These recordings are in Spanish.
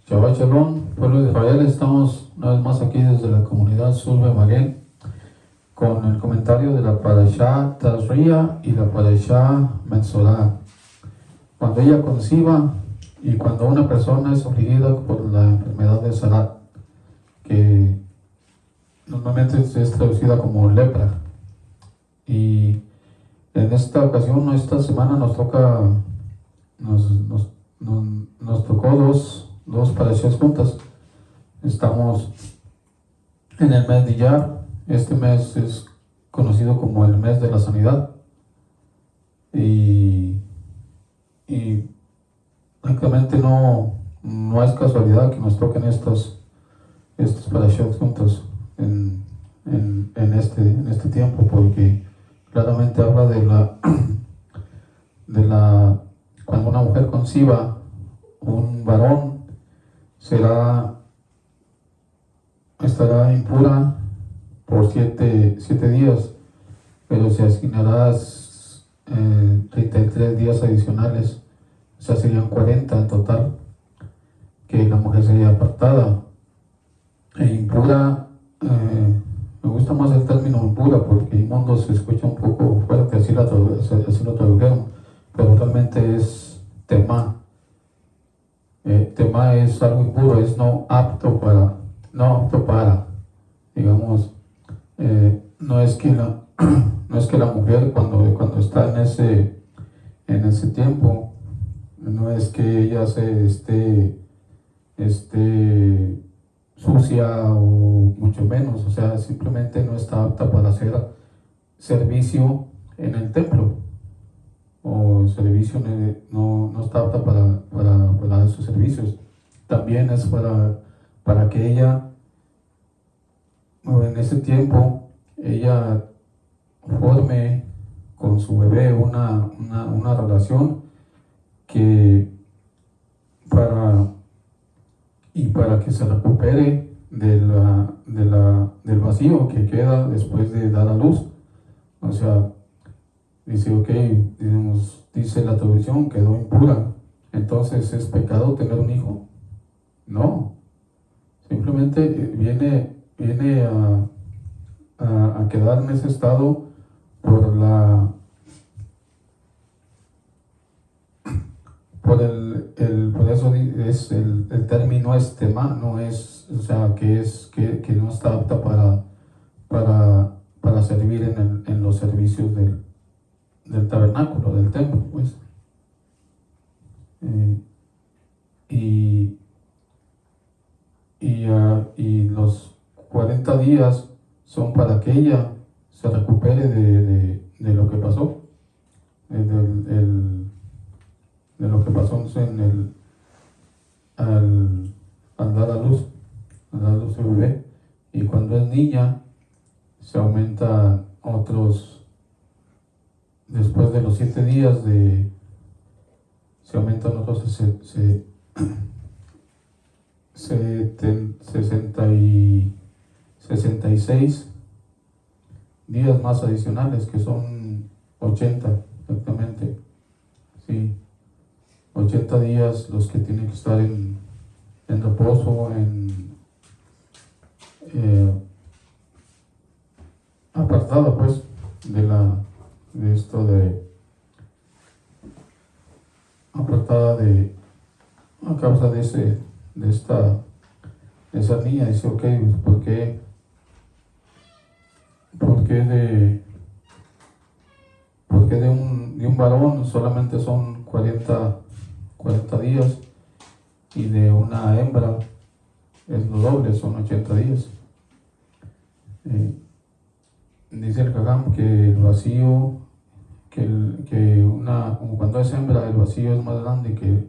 Shabbat Shalom, pueblo de Israel, estamos una vez más aquí desde la comunidad Surbe Maguel con el comentario de la Parashá Tazria y la Parashá Metzorah. Cuando ella conciba y cuando una persona es afligida por la enfermedad de Sarat, que normalmente es traducida como lepra. Y en esta ocasión, esta semana nos tocó dos parashas juntas. Estamos en el mes de Iyar. Este mes es conocido como el mes de la sanidad. Y prácticamente no es casualidad que nos toquen estos parashot juntos en este tiempo, porque claramente habla cuando una mujer conciba un varón, estará impura por siete días, pero se asignará 33 días adicionales, o sea, serían 40 en total, que la mujer sería apartada. E impura, me gusta más el término impura porque inmundo se escucha un poco fuerte, así lo tradujeron, pero realmente es temá. Temá es algo impuro, es no apto para, digamos, no es que no es que la mujer cuando está en ese tiempo, no es que ella esté sucia o mucho menos, o sea, simplemente no está apta para hacer servicio en el templo, o servicio no está apta para esos servicios. También es para que ella, en ese tiempo, ella forme con su bebé una relación que para que se recupere del vacío que queda después de dar a luz. O sea, dice, ok, dice la traducción, quedó impura, entonces ¿es pecado tener un hijo? No, simplemente viene a quedar en ese estado por por eso el término es tema, no es, o sea, que no está apta para servir en los servicios del tabernáculo, del templo, pues. Eh, y, y los 40 días son para que ella se recupere de lo que pasó, de lo que pasó al, al dar a luz su bebé. Y cuando es niña, se aumenta después de los 7 días, se aumentan otros 66 días más adicionales, que son 80 exactamente. Sí, 80 días los que tienen que estar en reposo, apartada pues de esto apartada a causa de esa niña. Dice, ok, ¿por qué de un varón solamente son 40 días y de una hembra es lo doble, son 80 días? Dice el Hagam que el vacío, como cuando es hembra, el vacío es más grande que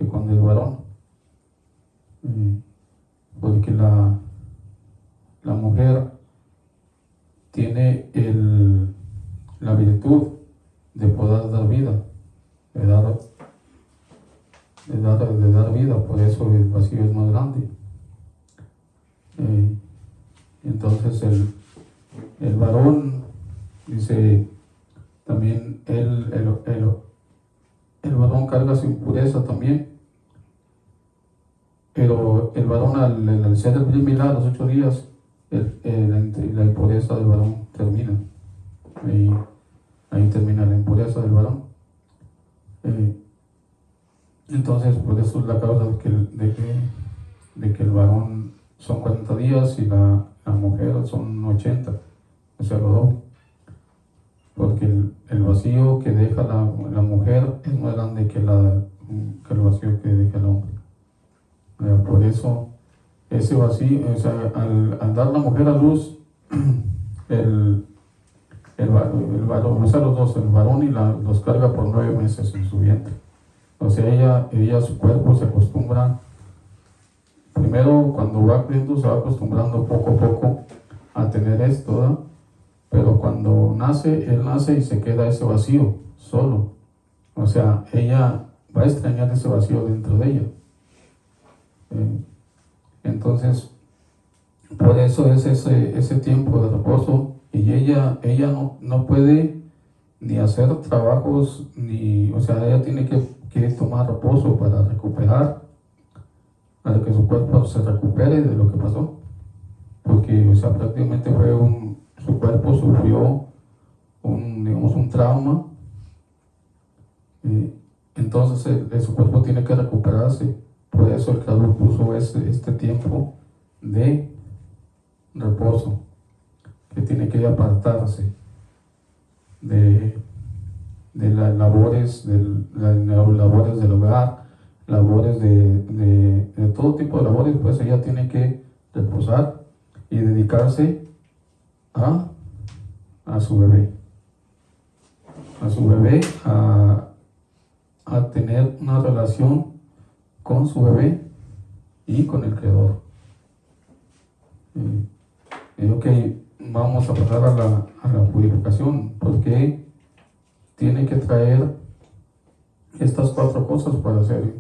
cuando es varón, porque la mujer tiene la virtud de poder dar vida, de dar vida, por eso el vacío es más grande. Entonces el varón, dice, también el varón carga su impureza también, Pero el varón al ser el primer milagro, los 8 días, la impureza del varón termina. Ahí termina la impureza del varón. Entonces, por eso es la causa de que el varón son 40 días y la mujer son 80, o sea, lo doble. Porque el vacío que deja la mujer es más grande que el vacío que deja el hombre. Por eso, ese vacío, o sea, al dar la mujer a luz, el varón, o sea, los dos, el varón los carga por 9 meses en su vientre. O sea, ella su cuerpo se acostumbra, primero cuando va creciendo se va acostumbrando poco a poco a tener esto, ¿verdad? Pero cuando él nace y se queda ese vacío solo. O sea, ella va a extrañar ese vacío dentro de ella. Entonces, por eso es ese tiempo de reposo, y ella no puede ni hacer trabajos, o sea, ella tiene que tomar reposo para recuperar, para que su cuerpo se recupere de lo que pasó, porque, o sea, prácticamente su cuerpo sufrió digamos, un trauma, entonces su cuerpo tiene que recuperarse. Por eso el Creador puso este tiempo de reposo, que tiene que apartarse de las labores del hogar, labores de todo tipo de labores. Pues ella tiene que reposar y dedicarse a su bebé, a tener una relación con su bebé y con el Creador. Ok, vamos a pasar a la purificación, porque tiene que traer estas 4 cosas para hacer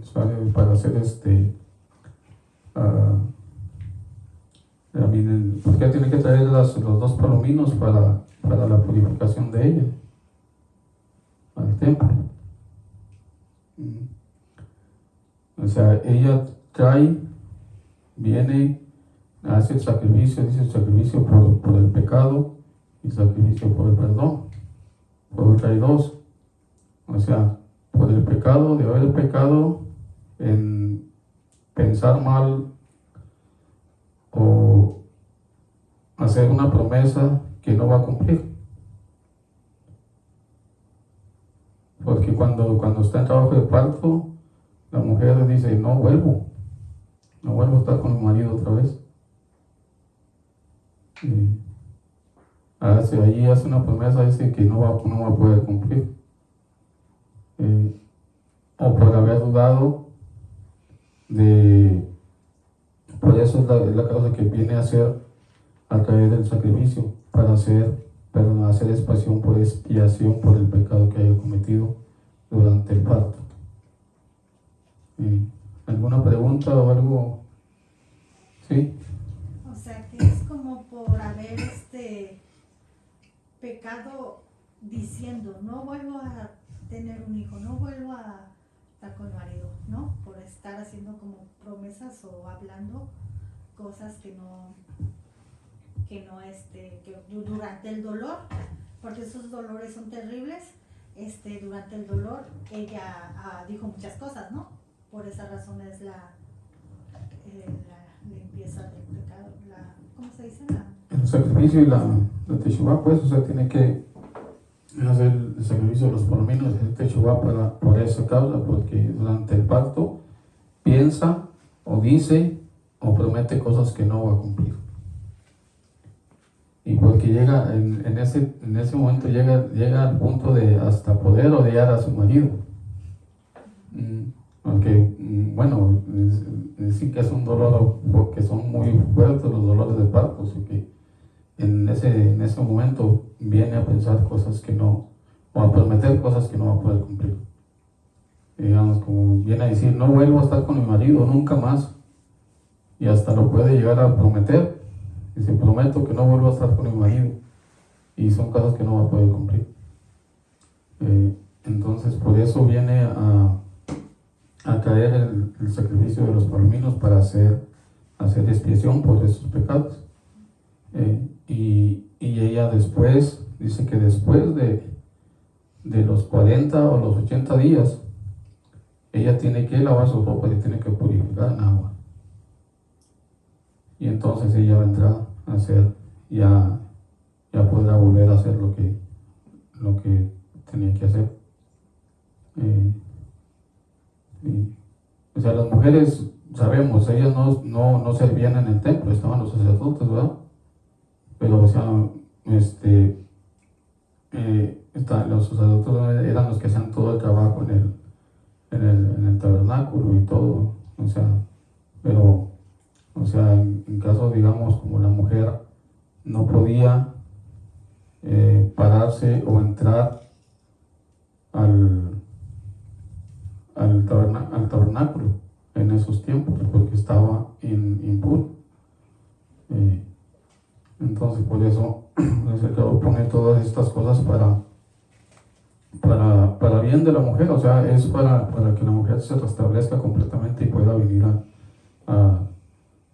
porque tiene que traer los 2 palominos para la purificación de ella al templo. O sea, ella viene, hace el sacrificio, dice el sacrificio por el pecado y sacrificio por el perdón. Luego trae 2, o sea, por el pecado, de haber pecado en pensar mal o hacer una promesa que no va a cumplir. Porque cuando está en trabajo de parto, la mujer dice: no vuelvo a estar con mi marido otra vez. Allí hace una promesa, dice que no va a poder cumplir. O por haber dudado por eso es la causa que viene a hacer a través del sacrificio, para hacer expiación por el pecado que haya cometido durante el parto. ¿Alguna pregunta o algo? ¿Sí? O sea, que es como por haber pecado diciendo: no vuelvo a tener un hijo, no vuelvo a estar con mi marido, ¿no? Por estar haciendo como promesas o hablando cosas que durante el dolor, porque esos dolores son terribles, durante el dolor ella dijo muchas cosas, ¿no? Por esa razón es la limpieza del pecado, ¿cómo se dice? El sacrificio y la teshuvá, pues, o sea, tiene que hacer el sacrificio de los palominos, el teshuvá por esa causa, porque durante el pacto piensa o dice o promete cosas que no va a cumplir. Y porque llega en ese momento llega al punto de hasta poder odiar a su marido. Aunque, bueno, sí que es un dolor, porque son muy fuertes los dolores de parto, así que en ese momento viene a pensar cosas que no, o a prometer cosas que no va a poder cumplir. Digamos, como viene a decir: no vuelvo a estar con mi marido nunca más, y hasta lo puede llegar a prometer. Dice: prometo que no vuelvo a estar con mi marido, y son cosas que no va a poder cumplir. Entonces, por eso viene a traer el sacrificio de los palominos, para hacer expiación por esos pecados. Y ella después, dice que después de los 40 o los 80 días, ella tiene que lavar su ropa y tiene que purificar en agua. Y entonces ella vendrá a hacer, ya podrá volver a hacer lo que tenía que hacer. O sea, las mujeres, sabemos, ellas no servían en el templo, estaban los sacerdotes, ¿verdad? Pero, o sea, los sacerdotes eran los que hacían todo el trabajo en el tabernáculo y todo, o sea, pero, o sea, en caso, digamos, como la mujer no podía pararse o entrar al tabernáculo en esos tiempos, porque estaba impuro. Entonces, por eso el Señor pone todas estas cosas para bien de la mujer, o sea, es para que la mujer se restablezca completamente y pueda venir a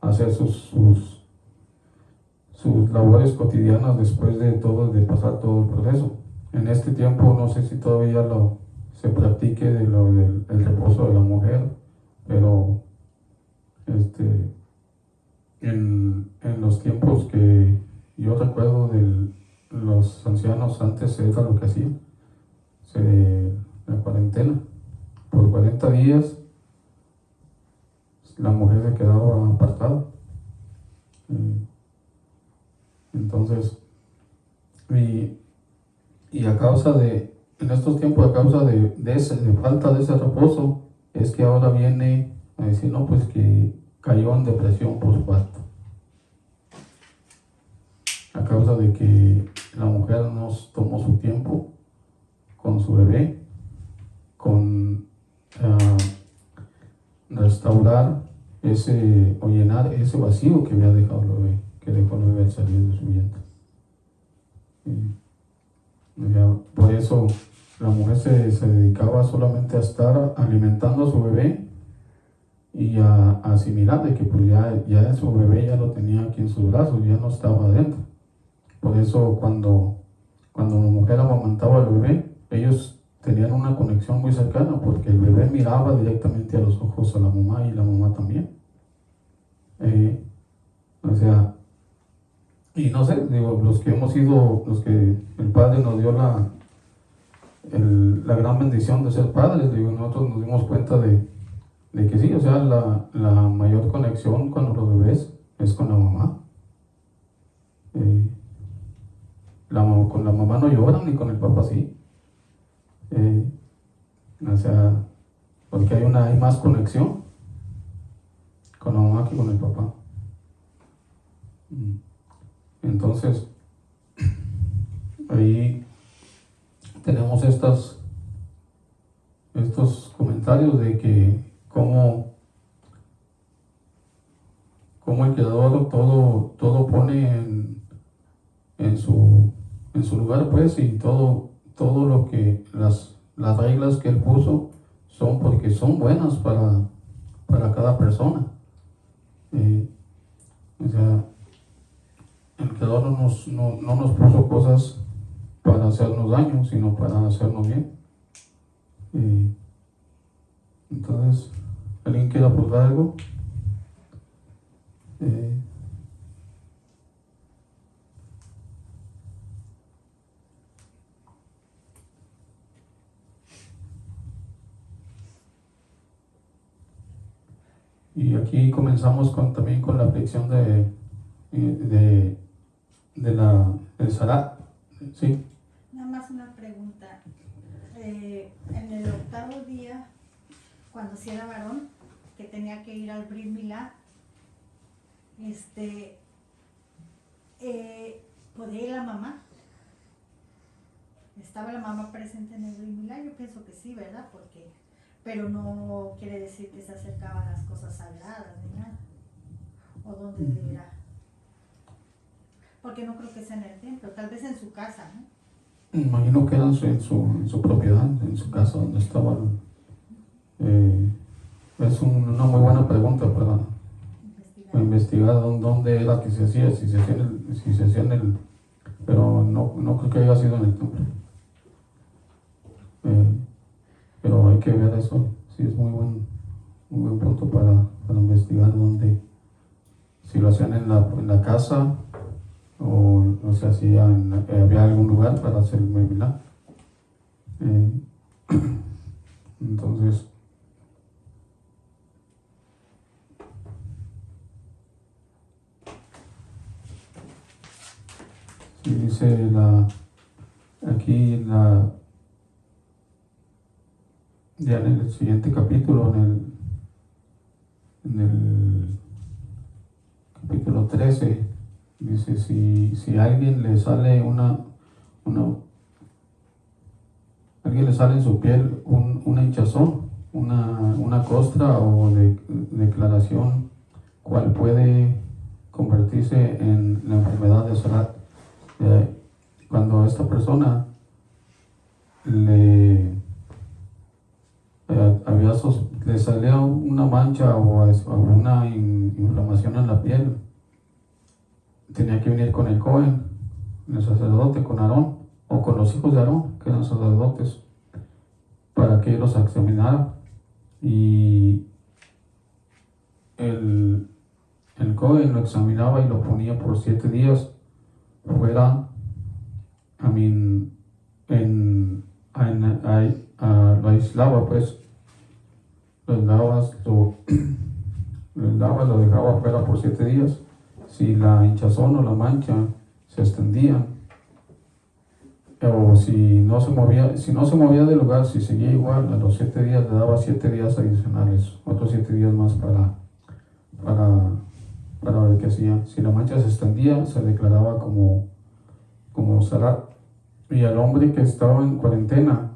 hacer sus labores cotidianas después de pasar todo el proceso. En este tiempo no sé si todavía se practique del reposo de la mujer, pero en los tiempos que yo recuerdo de los ancianos antes era lo que hacían, la cuarentena, por 40 días la mujer se quedaba apartada. Entonces, y a causa en estos tiempos, a causa de falta de ese reposo, es que ahora viene a decir, no, pues que cayó en depresión postparto. A causa de que la mujer no tomó su tiempo con su bebé, con restaurar o llenar ese vacío que había dejado el bebé, que dejó el bebé al salir de su vientre. Por eso la mujer se dedicaba solamente a estar alimentando a su bebé y a asimilar de que pues ya su bebé ya lo tenía aquí en sus brazos, ya no estaba adentro. Por eso cuando la mujer amamantaba al bebé, ellos tenían una conexión muy cercana, porque el bebé miraba directamente a los ojos a la mamá y la mamá también. O sea, y no sé, digo, los que el Padre nos dio la gran bendición de ser padres, digo, nosotros nos dimos cuenta de que sí, o sea, la mayor conexión con los bebés es con la mamá. Con la mamá no lloran ni con el papá sí. O sea, porque hay más conexión con la mamá que con el papá. Entonces, ahí tenemos estos comentarios de que cómo el Creador todo pone en su lugar, pues, y todo lo que las reglas que Él puso son porque son buenas para cada persona. O sea, el Creador no nos puso cosas para hacernos daño, sino para hacernos bien. Entonces, ¿alguien quiere aportar algo? Y aquí comenzamos también con la aflicción del Sarat, ¿sí? Nada más una pregunta. En el 8º día, cuando si era varón, que tenía que ir al Brit Milá, ¿podía ir la mamá? ¿Estaba la mamá presente en el Brit Milá? Yo pienso que sí, ¿verdad? Pero no quiere decir que se acercaban las cosas sagradas ni nada. ¿O dónde era? Porque no creo que sea en el templo, tal vez en su casa, ¿no? Imagino que era en su propiedad, en su casa donde estaban. Es una muy buena pregunta para investigar. investigar dónde era que se hacía, si se hacía en el, pero no creo que haya sido en el templo. Pero hay que ver eso, sí es muy buen punto para investigar dónde, si lo hacían en la casa o no sé, había algún lugar para hacer el milagro. Entonces, sí dice aquí ya en el siguiente capítulo, en el capítulo 13, dice, si a alguien le sale alguien le sale en su piel una hinchazón, una costra o declaración, cual puede convertirse en la enfermedad de Sarat. Cuando a esta persona le salía una mancha o una inflamación en la piel, tenía que venir con el Cohen, el sacerdote, con Aarón, o con los hijos de Aarón, que eran sacerdotes, para que los examinaran. Y el Cohen lo examinaba y lo ponía por 7 días fuera, lo aislaba, pues, lo dejaba fuera por 7 días. Si la hinchazón o la mancha se extendía, o si no se movía del lugar, si seguía igual, a los 7 días le daba 7 días adicionales, otros 7 días más para ver qué hacía. Si la mancha se extendía, se declaraba como Sarat. Y al hombre que estaba en cuarentena,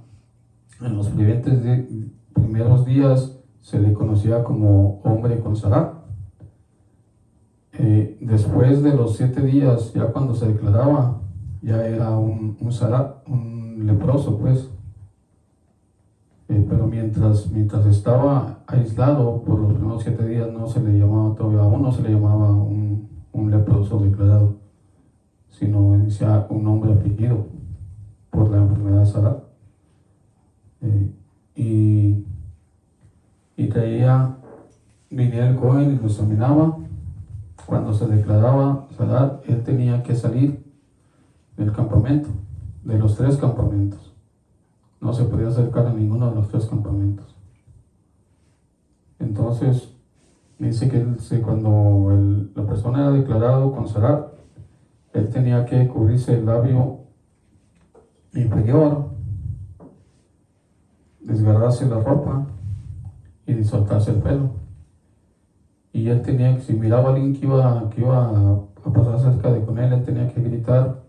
en los primeros días, se le conocía como hombre con Sarat. Después de los 7 días, ya cuando se declaraba, ya era un Sarat, un leproso, pues. Pero mientras estaba aislado por los primeros 7 días, no se le llamaba todavía, aún no se le llamaba un leproso declarado, sino ya un hombre afligido por la enfermedad de Sarat. Y venía el Cohen y lo examinaba. Cuando se declaraba Sarat, él tenía que salir del campamento, de los 3 campamentos. No se podía acercar a ninguno de los 3 campamentos. Entonces, dice que cuando la persona era declarado con Sarat, él tenía que cubrirse el labio inferior, desgarrarse la ropa y soltarse el pelo. Y él tenía que, si miraba a alguien que iba a pasar cerca con él, él tenía que gritar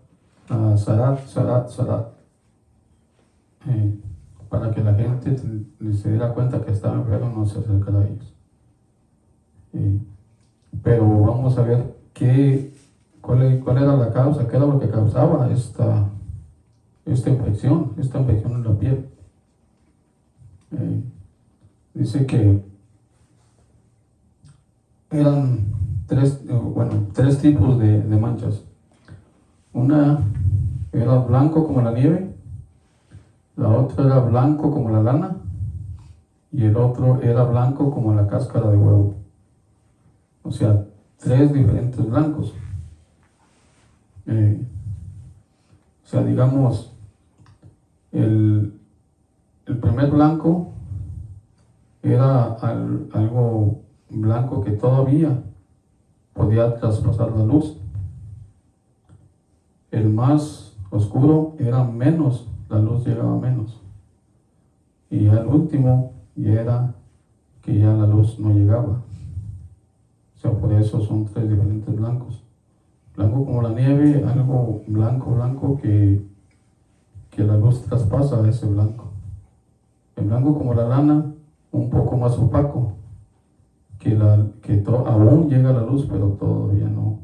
Sarat, Sarat, Sarat, para que la gente se diera cuenta que estaba enfermo, no se acercara a ellos. Pero vamos a ver cuál era la causa, qué era lo que causaba esta infección en la piel. Dice que eran 3 tipos de manchas. Una era blanco como la nieve, la otra era blanco como la lana y el otro era blanco como la cáscara de huevo. O sea, 3 diferentes blancos. O sea, digamos, el primer blanco era algo blanco que todavía podía traspasar la luz. El más oscuro era menos, la luz llegaba menos. Y el último ya era que ya la luz no llegaba. O sea, por eso son 3 diferentes blancos. Blanco como la nieve, algo blanco que la luz traspasa a ese blanco. El blanco como la lana, un poco más opaco, aún llega la luz, pero todavía no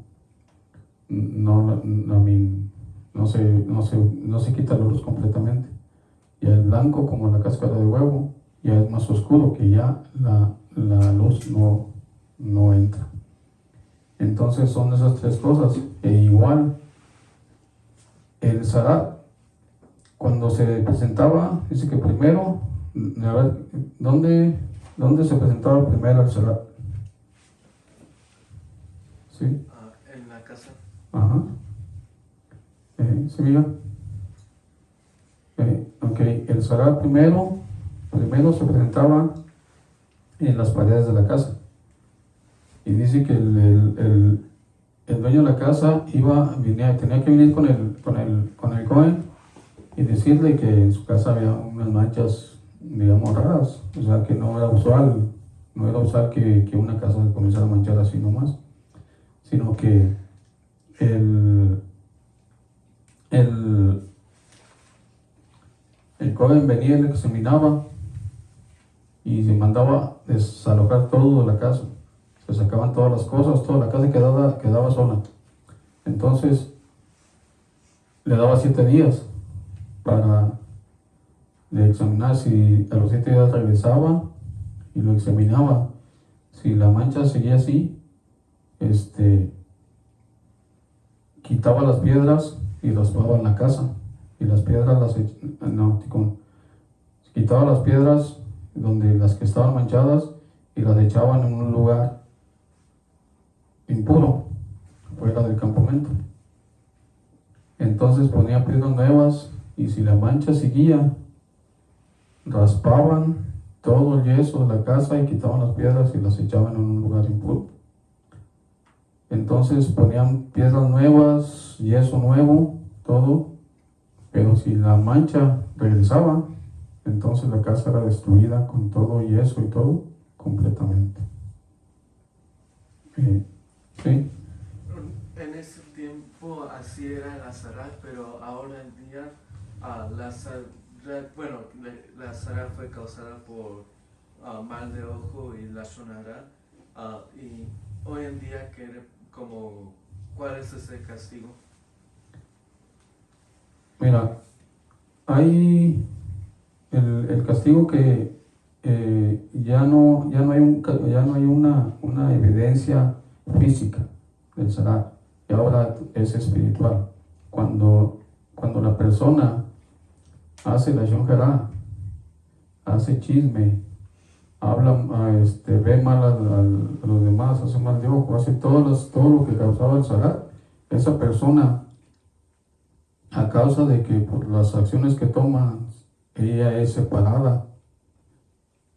se quita la luz completamente. Y el blanco como la cáscara de huevo ya es más oscuro, que ya la luz no entra. Entonces son esas tres cosas. E igual, el Zarat, cuando se presentaba, dice que primero, a ver, ¿dónde se presentaba primero el Zarat? ¿Sí? En la casa. Ajá. ¿Sí, mira? Ok, el Zarat primero se presentaba en las paredes de la casa. Y dice que el dueño de la casa tenía que venir con el Cohen y decirle que en su casa había unas manchas, digamos, raras. O sea, que no era usual que una casa se comenzara a manchar así nomás, sino que el, el Cohen venía y le examinaba y se mandaba desalojar todo de la casa. Se sacaban todas las cosas, toda la casa quedaba sola. Entonces le daba 7 días para examinar. Si a los 7 días regresaba y lo examinaba, si la mancha seguía así, quitaba las piedras y raspaba en la casa, y las piedras quitaba las piedras donde las que estaban manchadas y las echaban en un lugar impuro fuera del campamento. Entonces ponía piedras nuevas, y si la mancha seguía, raspaban todo el yeso de la casa y quitaban las piedras y las echaban en un lugar impuro. Entonces ponían piedras nuevas, yeso nuevo, todo, pero si la mancha regresaba, entonces la casa era destruida con todo yeso y todo completamente. ¿Sí? En ese tiempo así era la Zarat, pero ahora en día la Zarat fue causada por mal de ojo y la sonara, y hoy en día ¿cuál es ese castigo? Mira, hay el castigo que ya no hay una evidencia física del Zarat, y ahora es espiritual. Cuando la persona hace la shonjara, hace chisme, habla, ve mal a los demás, hace mal de ojo, hace todo lo que causaba el Zarat, esa persona, a causa de que por las acciones que toma, ella es separada.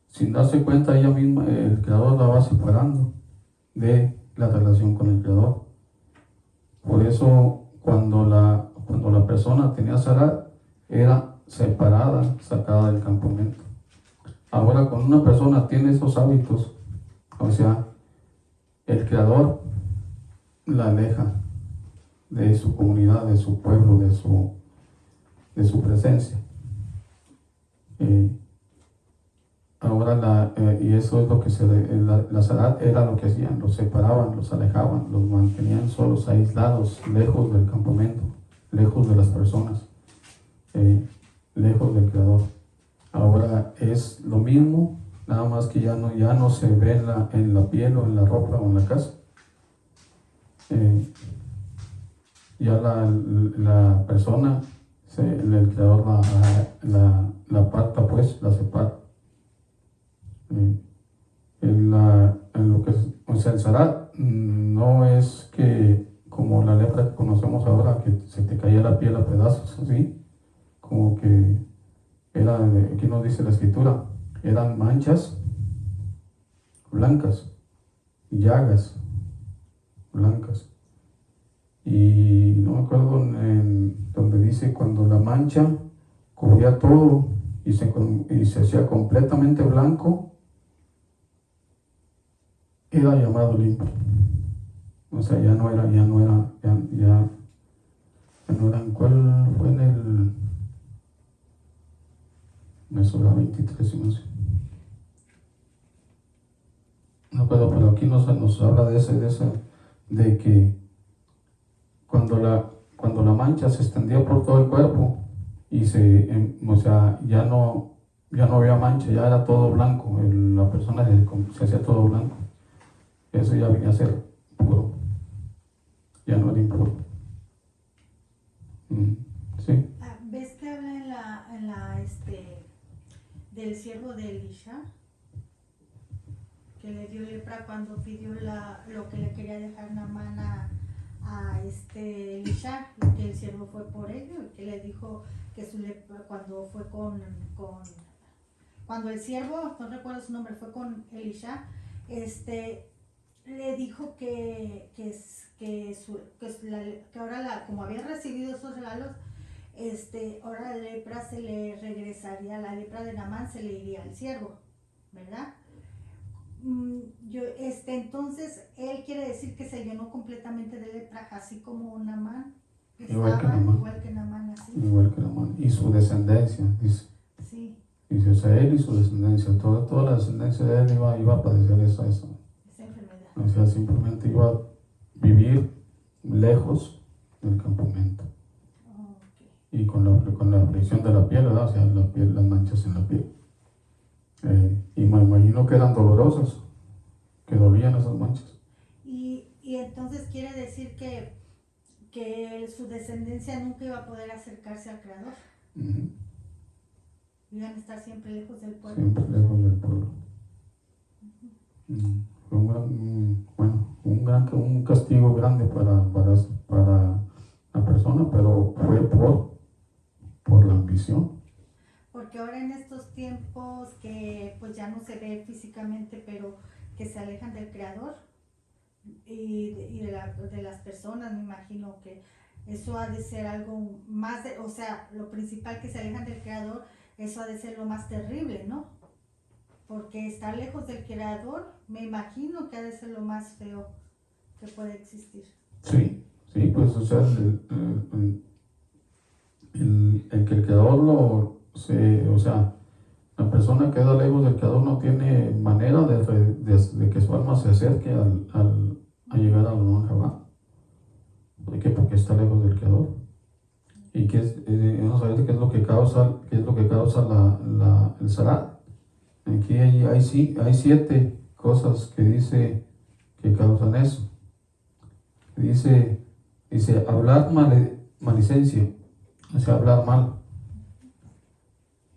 Sin darse cuenta, ella misma, el Creador la va separando de la relación con el Creador. Por eso, cuando la persona tenía Zarat, era separada, sacada del campamento. Ahora, cuando una persona tiene esos hábitos, o sea, el Creador la aleja de su comunidad, de su pueblo, de su presencia. Ahora, y eso es lo que la Zarat era lo que hacían: los separaban, los alejaban, los mantenían solos, aislados, lejos del campamento, lejos de las personas, lejos del Creador. Ahora es lo mismo, nada más que ya no se ve en la piel o en la ropa o en la casa. Ya la persona, el Creador la aparta, pues, la separa. O sea, el Zarat no es que como la lepra que conocemos ahora, que se te caía la piel a pedazos, así, como que aquí nos dice la escritura, eran manchas blancas, llagas blancas. Y no me acuerdo donde dice, cuando la mancha cubría todo y se hacía completamente blanco, era llamado limpio. O sea, ya no era, ¿cuál fue en el Mesura 23, no sé? No puedo, pero aquí nos habla de que cuando la mancha se extendía por todo el cuerpo y o sea, ya no había mancha, ya era todo blanco, la persona se hacía todo blanco. Eso ya venía a ser puro. ya no era impuro. Sí, ¿Ves que habla del siervo de Elisha? Que le dio lepra cuando pidió lo que le quería dejar Naamán a Elisha, y que el siervo fue por ello, y que le dijo que su lepra, cuando fue cuando el siervo, no recuerdo su nombre, fue con Elisha, le dijo que ahora como había recibido esos regalos, ahora la lepra se le regresaría, la lepra de Naamán se le iría al siervo, ¿verdad? Entonces él quiere decir que se llenó completamente de lepra, así como Naamán igual que estaba, Naamán. igual que Naamán, así. Igual que Naamán. Y su descendencia, dice. Sí, Dice, o sea, él y su descendencia, toda la descendencia de él iba a padecer esa enfermedad. O sea, simplemente iba a vivir lejos del campamento. Okay. Y con la aflicción de la piel, ¿verdad? O sea, las manchas en la piel. Y me imagino que eran dolorosas, que dolían esas manchas. Y entonces quiere decir que su descendencia nunca iba a poder acercarse al Creador. Iban a estar siempre lejos del pueblo. Siempre lejos del pueblo. Fue un castigo grande para la persona, pero fue por la ambición. Porque ahora en estos tiempos que pues ya no se ve físicamente, pero que se alejan del Creador y de las personas, me imagino que eso ha de ser algo más, o sea, lo principal, que se alejan del Creador, eso ha de ser lo más terrible, ¿no? Porque estar lejos del Creador, me imagino que ha de ser lo más feo que puede existir. Sí, pues o sea, el que el Creador o sea, la persona que queda lejos del Creador no tiene manera de que su alma se acerque a llegar al Olam Jabá. ¿Por qué? Porque está lejos del Creador. ¿Y vamos a ver qué es lo que causa el Sarat? Aquí hay 7 cosas que dice que causan eso. Dice hablar malicencia, o sea, hablar mal.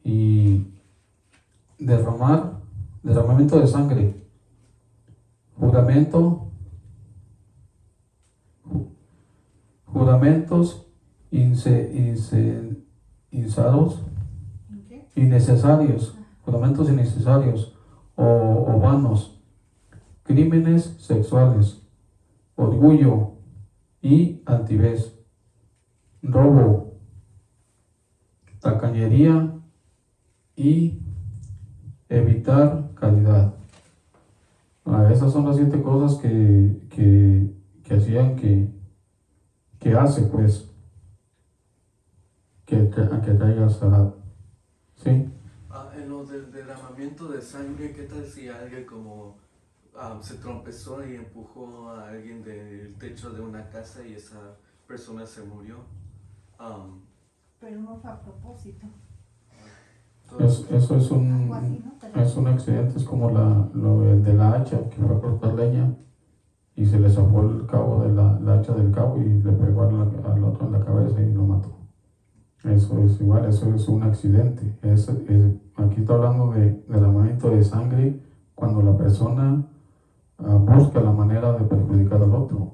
Y derramamiento de sangre, juramentos innecesarios, juramentos innecesarios o vanos, crímenes sexuales, orgullo y altivez, robo, tacañería y evitar caridad. Esas son las 7 cosas que hacían que hace pues que traiga Sarat. ¿Sí? En lo del derramamiento de sangre, ¿qué tal si alguien como se tropezó y empujó a alguien del techo de una casa y esa persona se murió? Pero no fue a propósito. Eso es un accidente, es como el de la hacha, que fue a cortar leña y se le zafó el cabo de la hacha del cabo y le pegó al otro en la cabeza y lo mató. Eso es igual, eso es un accidente. Aquí está hablando de derramamiento de sangre cuando la persona busca la manera de perjudicar al otro.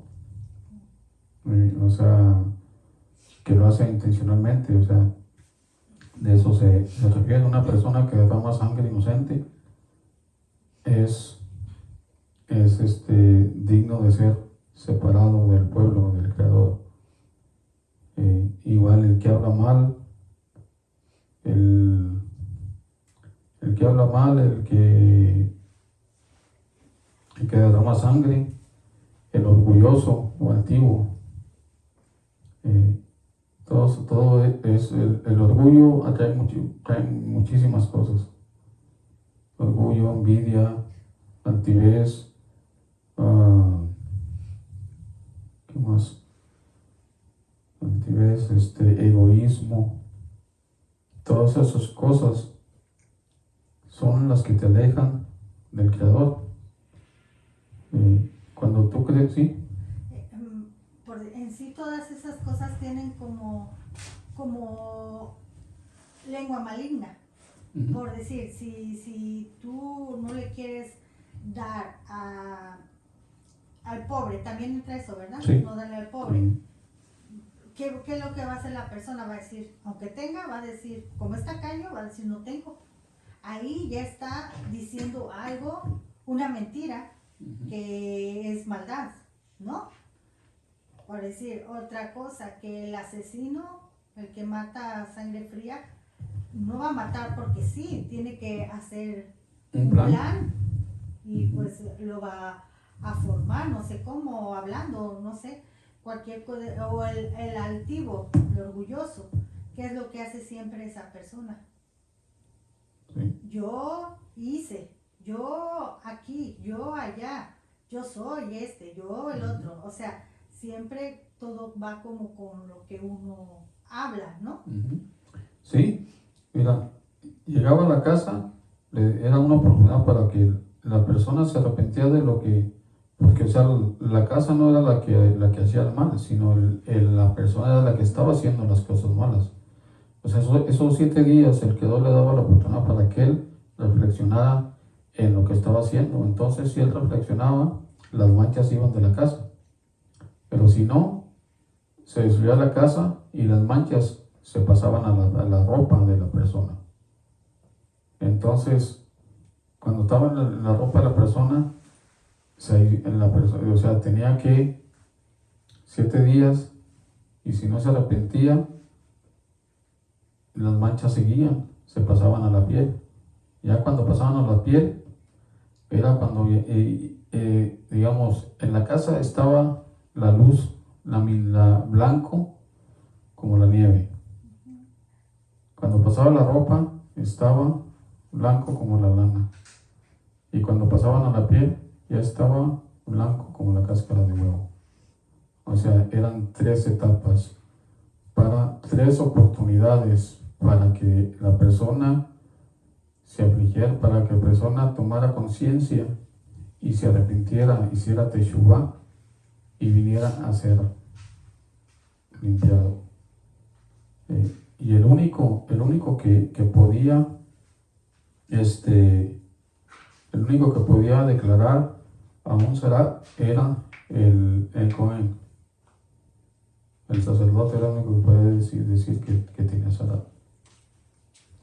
O sea, que lo hace intencionalmente, o sea, de eso se refiere. Una persona que derrama sangre inocente es digno de ser separado del pueblo, del Creador. Igual el que habla mal, el que habla mal, el que derrama sangre, el orgulloso o altivo. Todo es el orgullo atrae muchísimas cosas. Orgullo, envidia, altivez, ¿qué más? Altivez, egoísmo. Todas esas cosas son las que te alejan del Creador. Cuando tú crees, sí. en sí todas esas cosas tienen como lengua maligna. Ujú. Por decir, si tú no le quieres dar al pobre, también entra eso, ¿verdad? Sí. No darle al pobre. Ujú. ¿Qué es lo que va a hacer la persona? Va a decir, aunque tenga, va a decir, como es tacaño, va a decir, no tengo. Ahí ya está diciendo algo, una mentira, Ujú. que es maldad, ¿no? Por decir otra cosa, que el asesino, el que mata a sangre fría, no va a matar porque sí, tiene que hacer Un un plan. plan y Ujú. pues lo va a formar, no sé cómo, hablando, no sé, cualquier cosa, o el altivo, el orgulloso, ¿qué es lo que hace siempre esa persona? Sí. Yo hice, yo aquí, yo allá, yo soy yo el otro, o sea, siempre todo va como con lo que uno habla, ¿no? Ujú. Sí, mira, llegaba a la casa, era una oportunidad para que la persona se arrepentía de lo que, porque o sea, la casa no era la que hacía el mal, sino la persona era la que estaba haciendo las cosas malas. O sea, esos 7 días el creador le daba la oportunidad para que él reflexionara en lo que estaba haciendo. Entonces, si él reflexionaba, las manchas iban de la casa. Pero si no, se destruía la casa y las manchas se pasaban a la ropa de la persona. Entonces, cuando estaba en la ropa de la persona, o sea, tenía que 7 días, y si no se arrepentía, las manchas seguían, se pasaban a la piel. Ya cuando pasaban a la piel, era cuando, digamos, en la casa estaba la luz, la blanco como la nieve. Cuando pasaba la ropa, estaba blanco como la lana. Y cuando pasaban a la piel, ya estaba blanco como la cáscara de huevo. O sea, eran 3 etapas, para 3 oportunidades para que la persona se afligiera, para que la persona tomara conciencia y se arrepintiera, hiciera teshuvá y viniera a ser limpiado. Y el único que podía, el único que podía declarar a un Sarat era el Cohen. El sacerdote era el único que podía decir que tenía Sarat.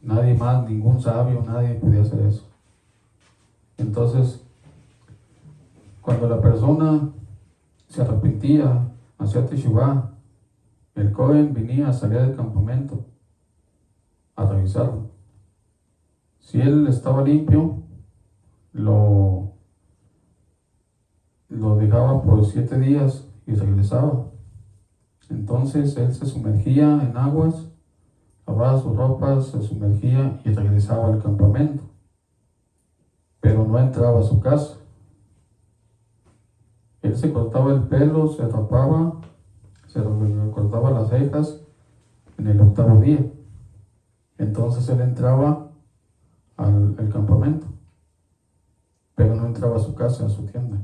Nadie más, ningún sabio, nadie podía hacer eso. Entonces, cuando la persona se arrepentía, hacía teshuvá, el Cohen venía a salir del campamento a revisarlo. Si él estaba limpio, lo dejaba por 7 días y regresaba. Entonces él se sumergía en aguas, lavaba sus ropas, se sumergía y regresaba al campamento. Pero no entraba a su casa. Él se cortaba el pelo, se rapaba, se cortaba las cejas en el 8º día. Entonces él entraba al campamento, pero no entraba a su casa, a su tienda,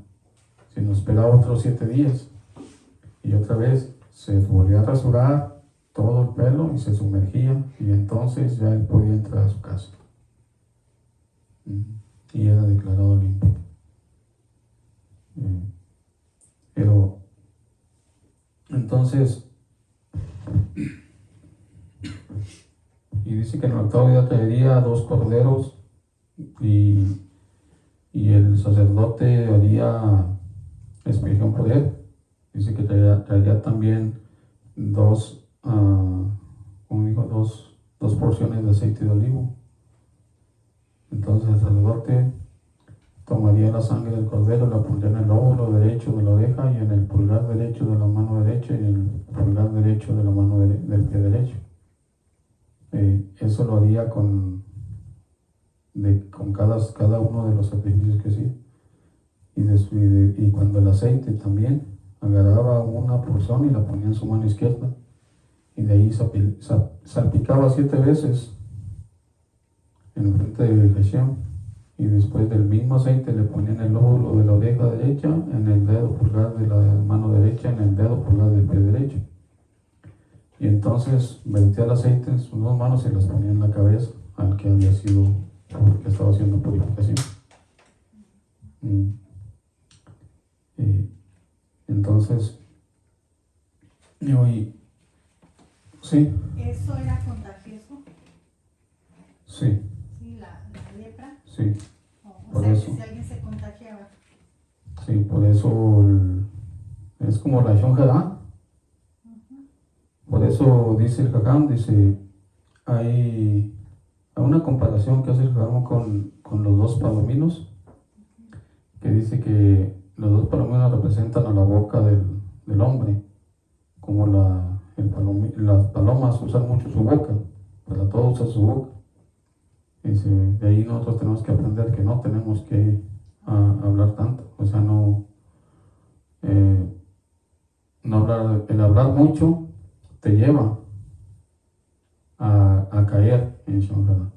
sino esperaba otros 7 días. Y otra vez se volvía a rasurar todo el pelo y se sumergía, y entonces ya él podía entrar a su casa. Y era declarado limpio. Pero entonces, y dice que en el 8º día traería 2 corderos, y el sacerdote haría expiación por él. Dice que traería también 2, como dijo, 2 porciones de aceite de olivo. Entonces el sacerdote tomaría la sangre del cordero, la pondría en el lóbulo derecho de la oreja y en el pulgar derecho de la mano derecha y en el pulgar derecho de la mano del pie derecho. Eso lo haría con cada uno de los sacrificios que hacía. Y cuando el aceite también agarraba una porción y la ponía en su mano izquierda, y de ahí salpicaba 7 veces en el frente de Hashem, y después del mismo aceite le ponían el óvulo de la oreja derecha en el dedo pulgar de la mano derecha, en el dedo pulgar del pie derecho. Y entonces vertía el aceite en sus dos manos y las ponía en la cabeza al que había sido, que estaba haciendo purificación. Y entonces, sí. ¿Eso era contagioso? Sí. Sí, la lepra. Sí. O sea, eso. Que si alguien se contagiaba. Sí, por eso es como la Shonjara. Por eso dice el Jajam, dice, hay una comparación que hace el Jajam con los dos palominos, que dice que los dos palominos representan a la boca del hombre, como las palomas usan mucho su boca, para todo usa su boca. Dice, de ahí nosotros tenemos que aprender que no tenemos que hablar tanto, o sea, no hablar, el hablar mucho te lleva a caer en Shonjara.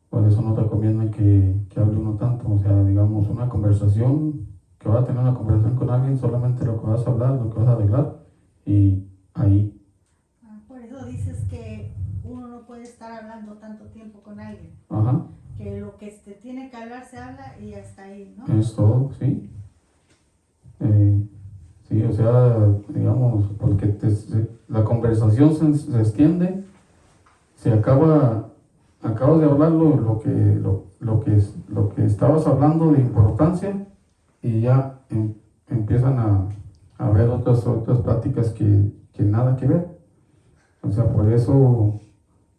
Por eso no recomiendan que hable uno tanto, o sea, digamos, una conversación, que vas a tener una conversación con alguien, solamente lo que vas a hablar, lo que vas a arreglar, y ahí. Por eso dices que uno no puede estar hablando tanto tiempo con alguien. Ajá. Que lo que tiene que hablar se habla y hasta ahí, ¿no? Es todo, sí. Sí, o sea, digamos, porque la conversación se extiende, acabas de hablar lo que estabas hablando de importancia y ya empiezan a haber otras pláticas que nada que ver. O sea, por eso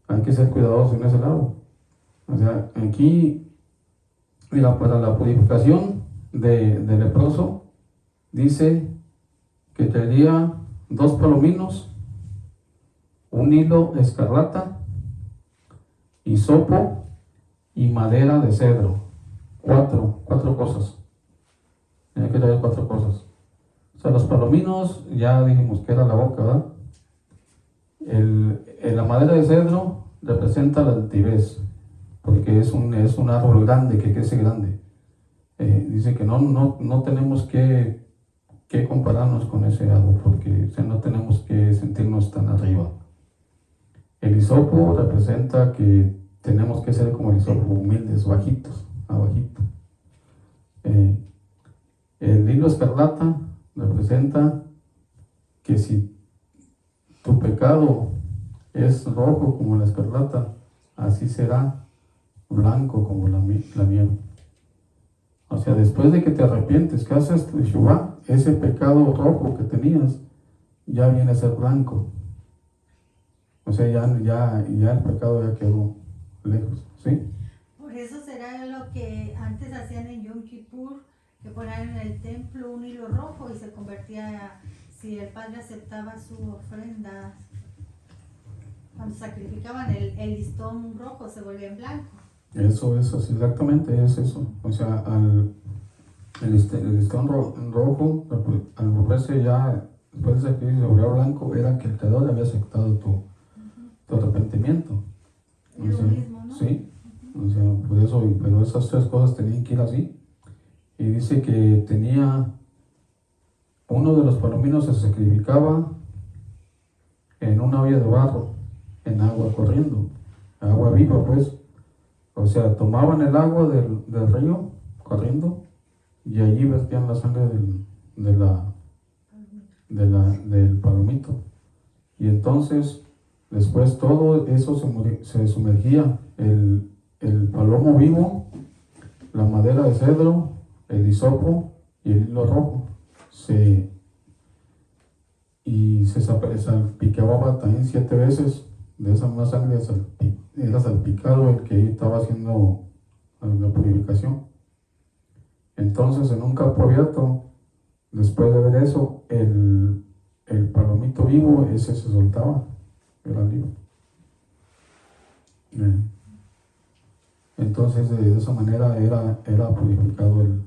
hay que ser cuidadosos en ese lado. O sea, aquí, mira, para la purificación de leproso, dice que traería 2 palominos, un hilo escarlata, hisopo y madera de cedro. 4 cosas. Tiene que traer 4 cosas. O sea, los palominos, ya dijimos que era la boca, ¿verdad? La madera de cedro representa la altivez, porque es un árbol grande, que crece grande. Dice que no tenemos que compararnos con ese árbol, porque no tenemos que sentirnos tan arriba. El hisopo representa que tenemos que ser como el hisopo, humildes, bajitos, abajito. El hilo escarlata representa que si tu pecado es rojo como la escarlata, así será blanco como la nieve. O sea, después de que te arrepientes, que haces teshuvá, ese pecado rojo que tenías ya viene a ser blanco. O sea, ya el pecado ya quedó lejos, ¿sí? Por eso será lo que antes hacían en Yom Kippur, que ponían en el templo un hilo rojo y se convertía, si el padre aceptaba su ofrenda, cuando sacrificaban el listón rojo se volvía en blanco. Eso, exactamente es eso. O sea, el listón rojo, al volverse ya, después de sacrificio, se volvió blanco, era que el creador había aceptado tu arrepentimiento. Es lo mismo, ¿no? Sí, o sea, por eso, pero esas 3 cosas tenían que ir así. Y dice que tenía, uno de los palominos se sacrificaba en una olla de barro, en agua corriendo, agua viva pues. O sea, tomaban el agua del río corriendo y allí vertían la sangre del palomito. Y entonces, después todo eso se sumergía, el palomo vivo, la madera de cedro, el hisopo y el hilo rojo. Se salpicaba también 7 veces de esa misma sangre, era salpicado el que estaba haciendo la purificación. Entonces, en un campo abierto, después de ver eso, el palomito vivo, ese se soltaba, era libre. Entonces, de esa manera era purificado el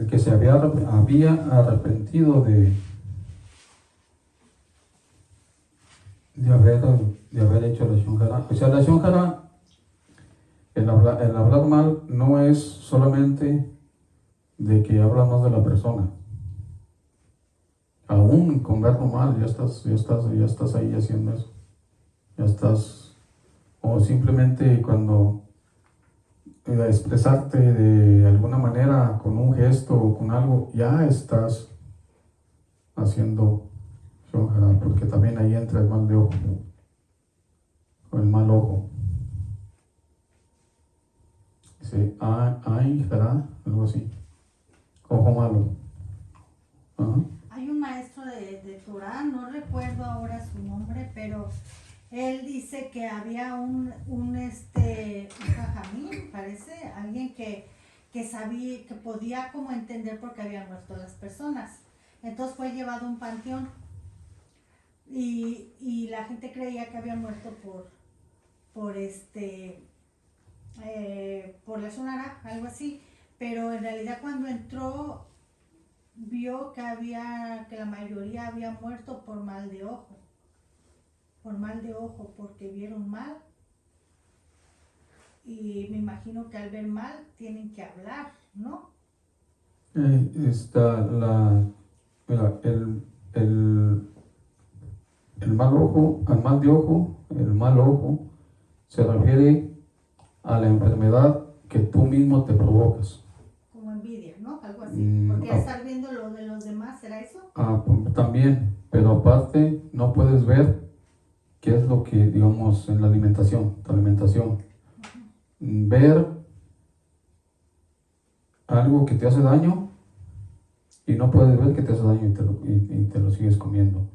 que se había arrepentido de de haber hecho la shonjara. O sea, la shonjara, el hablar mal no es solamente de que hablas más de la persona. Aún con verlo mal, ya estás ahí haciendo eso. Ya estás, o simplemente cuando expresarte de alguna manera con un gesto o con algo, ya estás haciendo shonjara, porque también ahí entra el mal de ojo, o el mal ojo. Dice, ay, jara, algo así. Ojo malo. Ajá. Hay un maestro de Torah, no recuerdo ahora su nombre, pero él dice que había un jajamín, parece, alguien que sabía, que podía como entender por qué habían muerto las personas. Entonces fue llevado a un panteón y la gente creía que habían muerto por la sonara, algo así, pero en realidad cuando entró vio que la mayoría había muerto por mal de ojo, porque vieron mal, y me imagino que al ver mal tienen que hablar, ¿no? Mira, el mal ojo, al mal de ojo, el mal ojo se refiere a la enfermedad que tú mismo te provocas. Como envidia, ¿no? Algo así. Porque estar viendo lo de los demás, ¿será eso? También, pero aparte no puedes ver qué es lo que, digamos, en la alimentación, tu alimentación. Ver algo que te hace daño y no puedes ver que te hace daño y te lo sigues comiendo.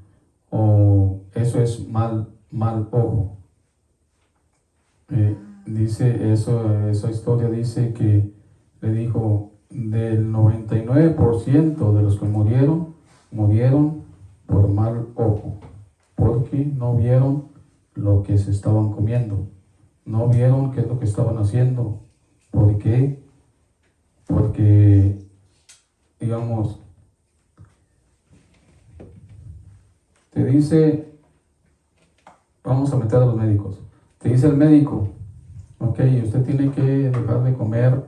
O eso es mal ojo. Dice esa historia dice que le dijo, del 99% de los que murieron por mal ojo, porque no vieron lo que se estaban comiendo, no vieron qué es lo que estaban haciendo. ¿Por qué? Porque, digamos, te dice, vamos a meter a los médicos, te dice el médico, ok, usted tiene que dejar de comer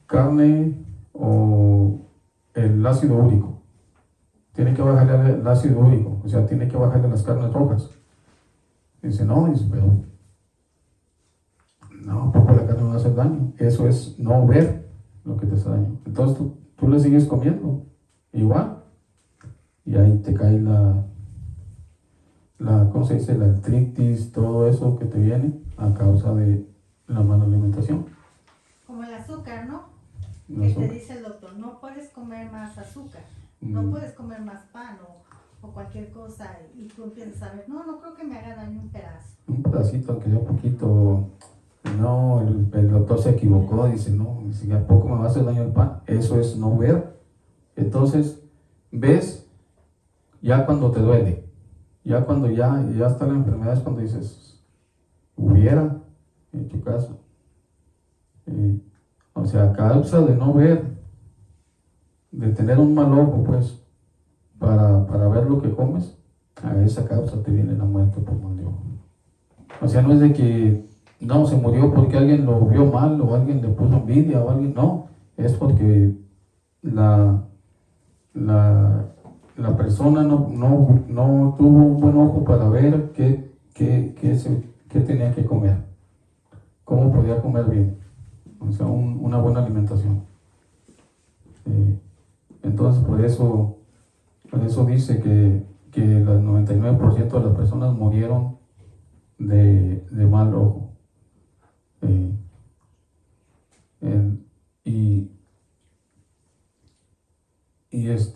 carne o el ácido úrico, tiene que bajarle el ácido úrico, o sea, tiene que bajarle las carnes rojas. Dice, pero no, porque la carne no va a hacer daño. Eso es no ver lo que te hace daño. Entonces tú le sigues comiendo igual, y ahí te cae ¿cómo se dice? La artritis, todo eso que te viene a causa de la mala alimentación. Como el azúcar, ¿no? Azúcar. Te dice el doctor, no puedes comer más azúcar, no puedes comer más pan o cualquier cosa, y tú empiezas a ver, no creo que me haga daño un pedazo. Un pedacito, aunque sea poquito. No, el doctor se equivocó, dice, no, ¿a poco me va a hacer daño el pan? Eso es no ver. Entonces, ves ya cuando te duele, ya cuando ya está la enfermedad, es cuando dices, hubiera hecho caso. O sea, a causa de no ver, de tener un mal ojo, pues, para ver lo que comes, a esa causa te viene la muerte por mal de ojo. O sea, no es de que no se murió porque alguien lo vio mal o alguien le puso envidia o alguien, no, es porque la persona no tuvo un buen ojo para ver qué tenía que comer, cómo podía comer bien, o sea, una buena alimentación. Entonces por eso dice que el 99% de las personas murieron de mal ojo.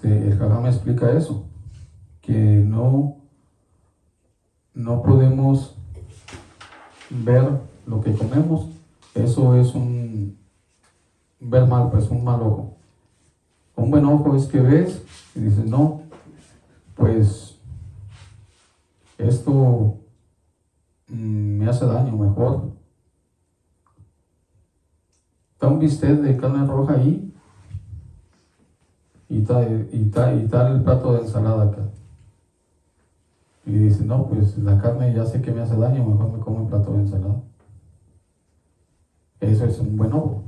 El Jajam explica eso, que no podemos ver lo que comemos. Eso es ver mal, pues un mal ojo. Un buen ojo es que ves y dices, no, pues esto me hace daño, mejor está un bistec de carne roja ahí y está el plato de ensalada acá. Y dice, no, pues la carne ya sé que me hace daño, mejor me como un plato de ensalada. Eso es un buen ojo.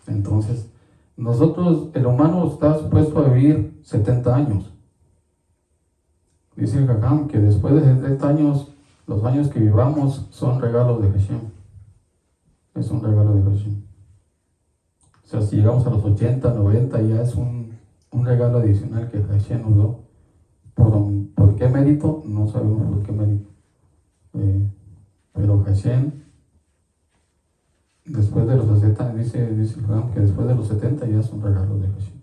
Entonces, nosotros, el humano está supuesto a vivir 70 años. Dice el Jajam que después de 70 años, los años que vivamos son regalos de Hashem. Es un regalo de Hashem. O sea, si llegamos a los 80, 90, ya es un regalo adicional que Hashem nos dio. ¿Por qué mérito? No sabemos por qué mérito. Pero Hashem, después de los 60, dice el Jajam que después de los 70 ya es un regalo de Hashem.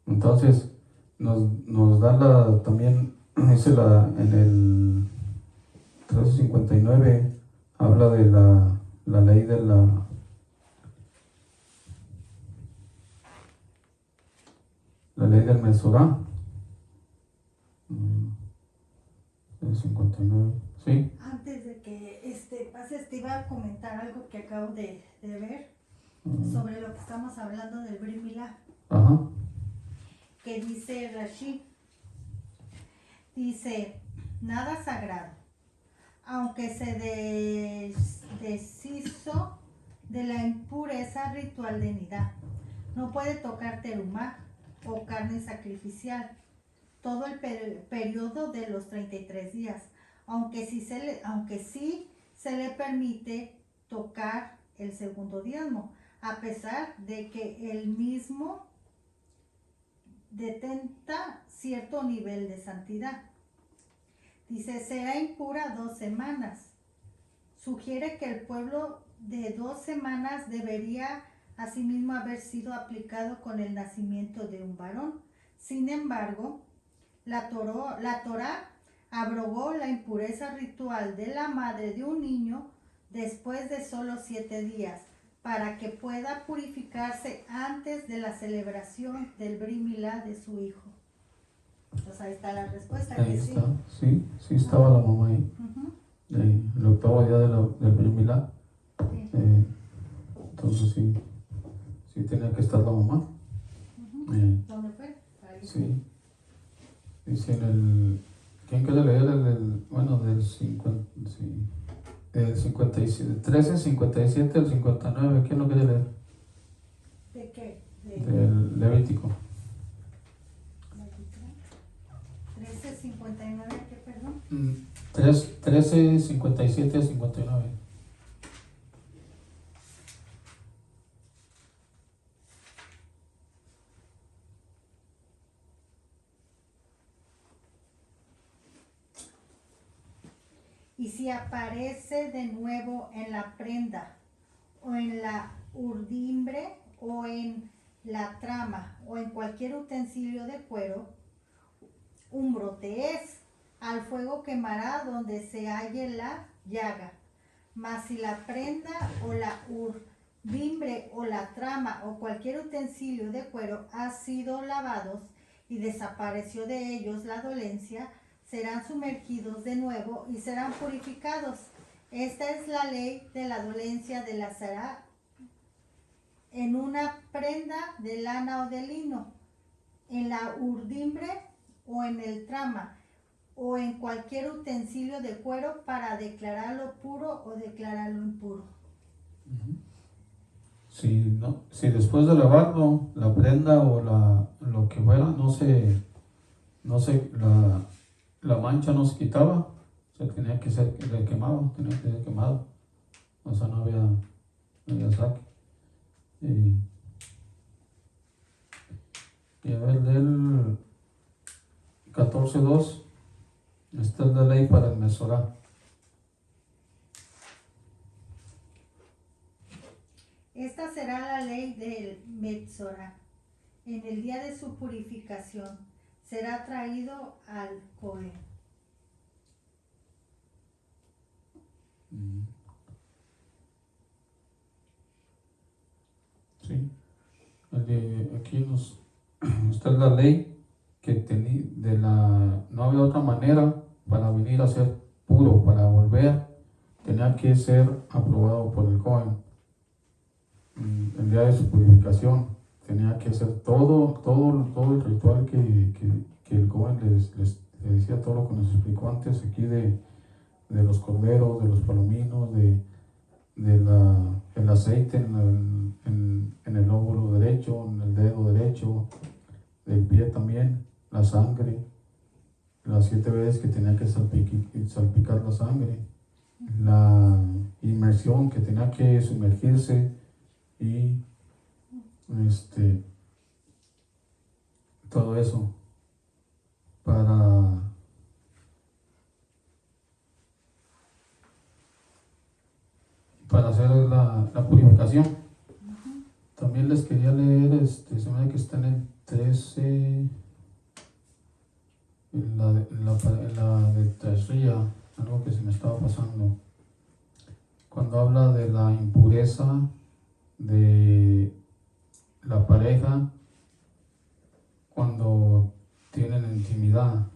Entonces, nos da también, dice en el 359, habla de la ley de la ley del Mesorá. El 59, ¿sí? Antes de que pases, te iba a comentar algo que acabo de ver sobre lo que estamos hablando del Brit Milá. Ajá. Que dice Rashi, dice, nada sagrado, aunque se deshizo de la impureza ritual de Nidá, no puede tocar terumá o carne sacrificial todo el periodo de los 33 días, aunque sí se le permite tocar el segundo diezmo, a pesar de que el mismo detenta cierto nivel de santidad. Dice, será impura 2 semanas. Sugiere que el pueblo de 2 semanas debería asimismo haber sido aplicado con el nacimiento de un varón. Sin embargo, la Torá abrogó la impureza ritual de la madre de un niño después de solo 7 días, para que pueda purificarse antes de la celebración del Brit Milá de su hijo. Entonces ahí está la respuesta. Ahí que está, sí estaba la mamá ahí. El 8º día del Brit Milá. Sí. Entonces sí tenía que estar la mamá. ¿Dónde fue? Ahí. Sí. Dice ¿quién quiere leer del 50? Sí. El 57, 13, 57, el 59, ¿quién lo quiere leer? ¿De qué? Del Levítico. 13:59, ¿qué, perdón? 13, 57 al 59. Y si aparece de nuevo en la prenda, o en la urdimbre, o en la trama, o en cualquier utensilio de cuero, un brote es, al fuego quemará donde se halle la llaga. Mas si la prenda, o la urdimbre, o la trama, o cualquier utensilio de cuero ha sido lavados, y desapareció de ellos la dolencia, serán sumergidos de nuevo y serán purificados. Esta es la ley de la dolencia de la Sará en una prenda de lana o de lino, en la urdimbre o en el trama, o en cualquier utensilio de cuero, para declararlo puro o declararlo impuro. Si después de lavarlo, la prenda o lo que fuera, la mancha no se quitaba, se tenía que ser quemado, tenía que ser quemado. O sea, no había saque. Y a ver, del 14.2, esta es la ley para el Mesorá. Esta será la ley del Metzorá. En el día de su purificación será traído al Cohen. Sí. Aquí esta es la ley que no había otra manera para venir a ser puro, para volver, tenía que ser aprobado por el Cohen. El día de su purificación tenía que ser todo el ritual que el Cohen les te decía todo lo que nos explicó antes aquí de los corderos, de los palominos, el aceite en el óvulo derecho, en el dedo derecho, del pie también, la sangre, las 7 veces que tenía que salpicar la sangre, la inmersión que tenía que sumergirse y todo eso para hacer la purificación. También les quería leer, se me hace que está en el 13, en la de Tashria, algo que se me estaba pasando, cuando habla de la impureza de la pareja cuando tienen intimidad,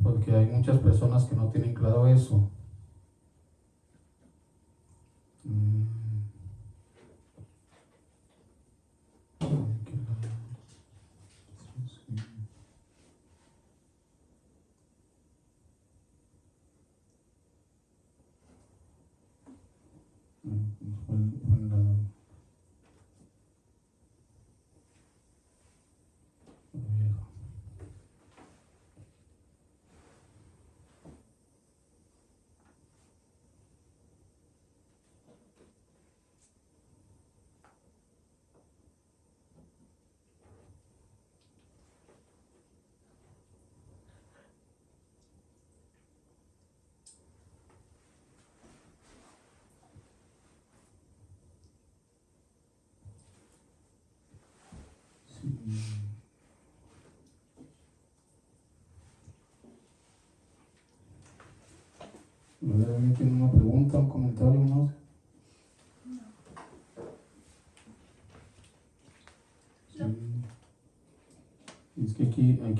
porque hay muchas personas que no tienen claro eso. ¿Alguien tiene una pregunta, un comentario más? Sí. Es que aquí no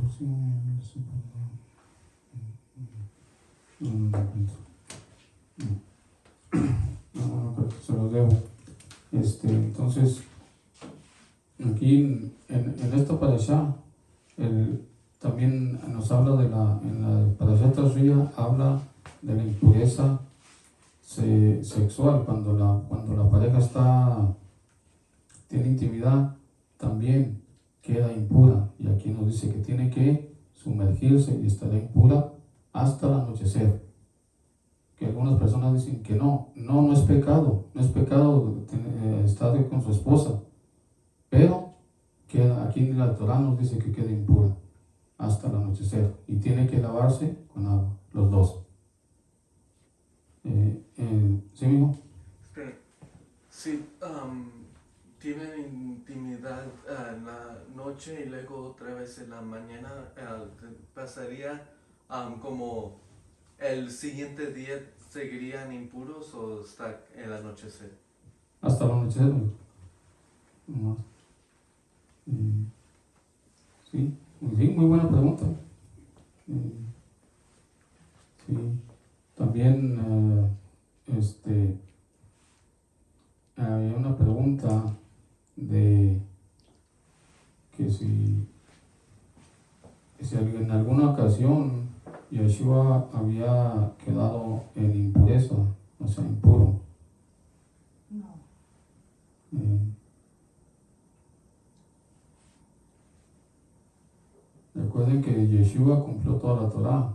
sé. No, creo que se los debo. Entonces, aquí en esta parashá, también nos habla en la parashá Tashria, habla de la impureza sexual, cuando la pareja tiene intimidad, también queda impura, y aquí nos dice que tiene que sumergirse y estará impura hasta el anochecer. Que algunas personas dicen que no es pecado, no es pecado estar con su esposa, pero aquí en la Torah nos dice que queda impura hasta el anochecer y tiene que lavarse con agua, los dos. ¿Sí, mijo? Sí, tienen intimidad en la noche y luego otra vez en la mañana. ¿Pasaría como el siguiente día seguirían impuros o hasta el anochecer? Hasta el anochecer, mijo. Nomás. Sí, muy buena pregunta. Sí, también había una pregunta de que si en alguna ocasión Yeshua había quedado en impureza, o sea, impuro. No. De Recuerden que Yeshua cumplió toda la Torah.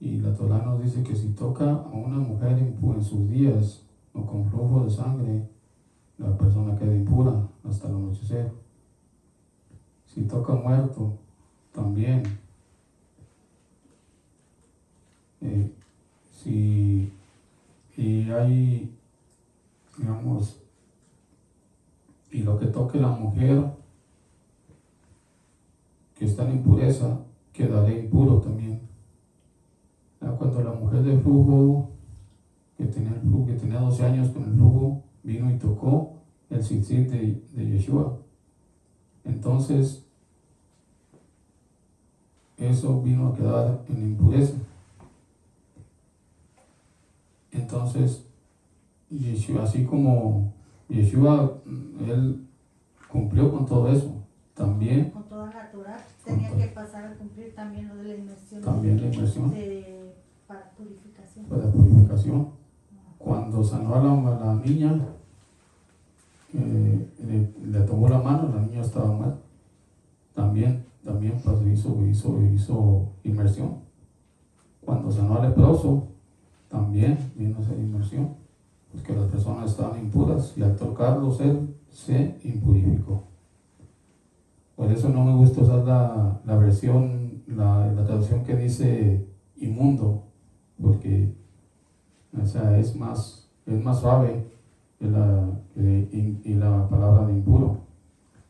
Y la Torah nos dice que si toca a una mujer en sus días o con flujo de sangre, la persona queda impura hasta el anochecer. Si toca muerto, también. Y hay, digamos, y lo que toque la mujer que está en impureza, quedará impuro también. Cuando la mujer de flujo, que tenía 12 años con el flujo, vino y tocó el tzitzit de Yeshua, entonces eso vino a quedar en impureza. Entonces Yeshua, así como Yeshua, él cumplió con todo eso, también con toda la Torah tenía que pasar a cumplir también lo de la inmersión, también la inmersión para purificación. Para purificación. Cuando sanó a la niña, le tomó la mano, la niña estaba muerta. También pues hizo inmersión. Cuando sanó al leproso, también vino a hacer inmersión, porque las personas estaban impuras y al tocarlos él se impurificó. Por eso no me gusta usar la versión, la traducción que dice inmundo, porque o sea, es más suave y la palabra de impuro.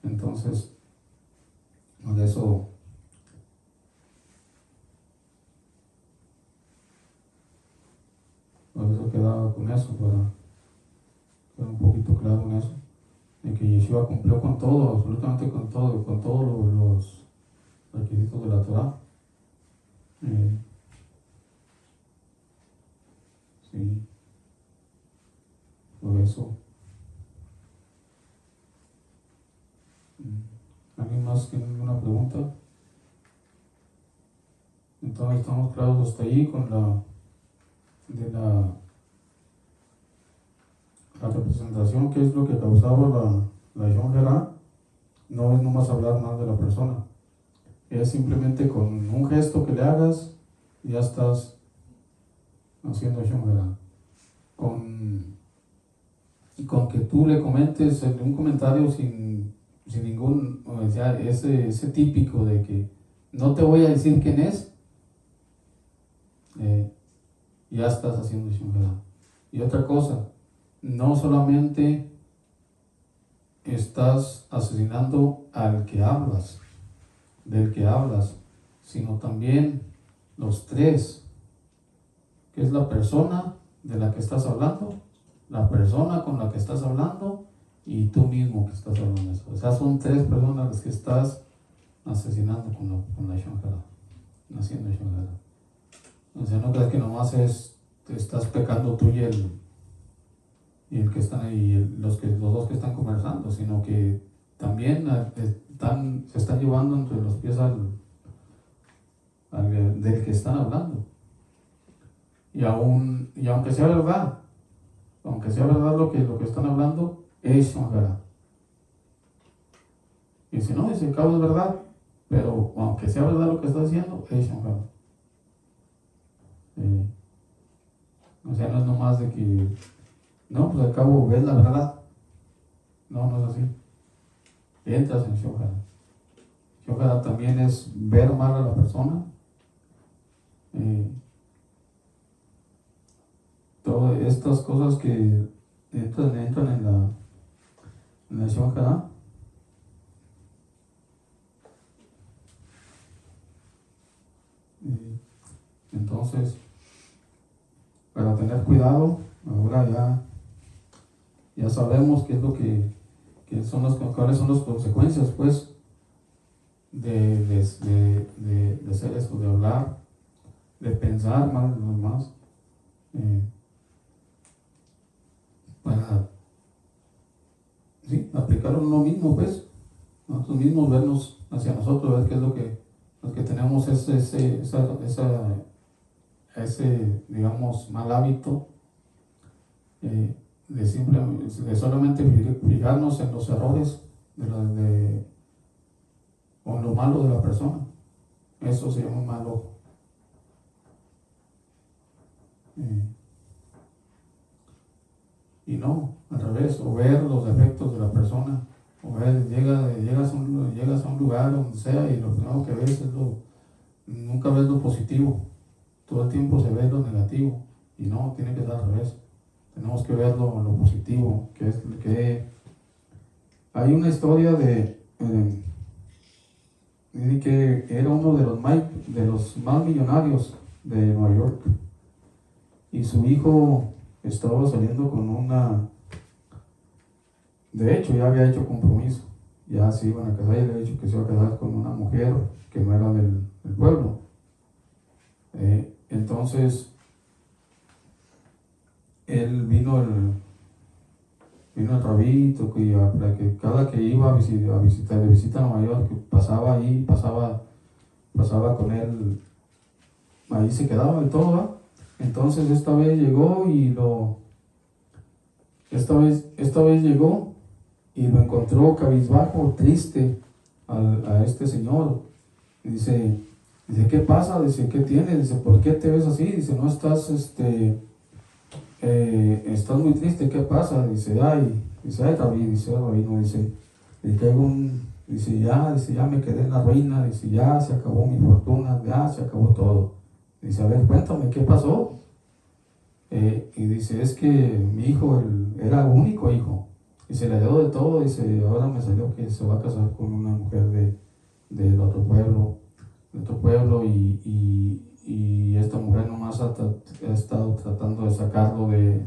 Entonces, por eso quedaba con eso, para quedar un poquito claro en eso, de que Yeshua cumplió con todo, absolutamente con todos los requisitos de la Torah. Sí, por eso. ¿Alguien más tiene alguna pregunta? Entonces estamos claros hasta ahí con la representación, que es lo que causaba la Yonjera. No es nomás hablar mal de la persona, es simplemente con un gesto que le hagas, ya estás haciendo Yonjera. Con que tú le comentes un comentario sin ningún, o sea, ese típico de que no te voy a decir quién es, ya estás haciendo Shonjera. Y otra cosa, no solamente estás asesinando del que hablas, sino también los tres, que es la persona de la que estás hablando, la persona con la que estás hablando y tú mismo que estás hablando eso. O sea, son tres personas las que estás asesinando con la Shonjera, haciendo Shonjera. O sea, no creas que nomás te estás pecando tú y el que están ahí, los dos que están conversando, sino que también se están llevando entre los pies del que están hablando. Y aunque sea verdad lo que están hablando, es Shonjera. Y si no, dice, cabo es verdad, pero aunque sea verdad lo que está diciendo, es Shonjera. O sea, no es nomás de que, no, pues al cabo ves la verdad. No es así. Entras en Shonjera. Shonjera también es ver mal a la persona. Todas estas cosas que entran en la Shonjera. Entonces, para tener cuidado, ahora ya sabemos qué es lo cuáles son las consecuencias, pues, de hacer esto, de hablar, de pensar mal de los demás, para aplicarlo en uno mismo, pues, nosotros mismos vernos hacia nosotros, ver qué es lo que tenemos ese, digamos, mal hábito de solamente fijarnos en los errores o en lo malo de la persona. Eso se llama un mal ojo. Y no, al revés, o ver los defectos de la persona, o ver, llegas a un lugar donde sea y lo primero que ves es nunca ves lo positivo, todo el tiempo se ve lo negativo, y no, tiene que ser al revés, tenemos que ver lo positivo, que hay una historia dice que era uno de los más millonarios de Nueva York, y su hijo estaba saliendo con de hecho ya había hecho compromiso, ya se iban a casar, y le había dicho que se iba a casar con una mujer que no era del pueblo. Entonces él vino el rabito, para que cada que iba a visitar de visita a Nueva York, que pasaba ahí, pasaba con él, ahí se quedaba y todo, ¿va? Entonces esta vez llegó esta vez llegó y lo encontró cabizbajo, triste a este señor. Y dice, ¿qué pasa? Dice, ¿qué tienes? Dice, ¿por qué te ves así? Dice, no estás, estás muy triste, ¿qué pasa? Dice, ay, David, Rabino, dice, ya me quedé en la ruina, dice, ya se acabó mi fortuna, ya se acabó todo. Dice, a ver, cuéntame, ¿qué pasó? Y dice, es que mi hijo era único hijo, y se le dio de todo. Dice, ahora me salió que se va a casar con una mujer del otro pueblo, y esta mujer nomás ha estado tratando de sacarlo del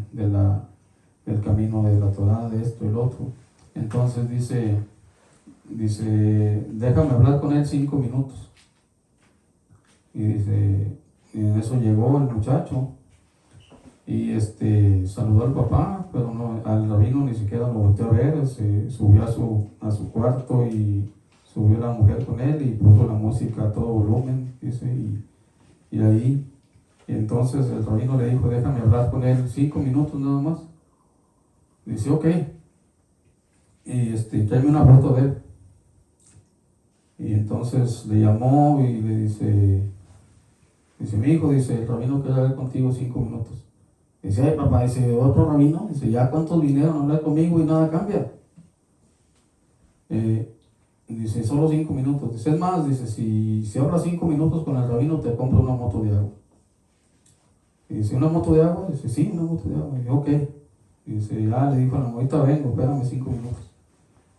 camino de la Torá, de esto y lo otro. Entonces dice, déjame hablar con él 5 minutos. Y dice, y en eso llegó el muchacho y saludó al papá, pero no, al rabino ni siquiera lo volteó a ver. Se subió a su cuarto y subió la mujer con él y puso la música a todo volumen, dice, y ahí, y entonces el rabino le dijo, déjame hablar con él 5 minutos nada más. Dice, ok, y tráeme una foto de él. Y entonces le llamó y le dice, mi hijo, dice, el rabino quiere hablar contigo 5 minutos. Dice, ay papá, dice, otro rabino, dice, ya cuántos vinieron a hablar conmigo y nada cambia. Dice, solo 5 minutos. Dice, es más, dice, si hablas 5 minutos con el rabino, te compro una moto de agua. Dice, ¿una moto de agua? Dice, sí, una moto de agua. Dice, ok. Dice, le dijo a la ahorita vengo, espérame 5 minutos.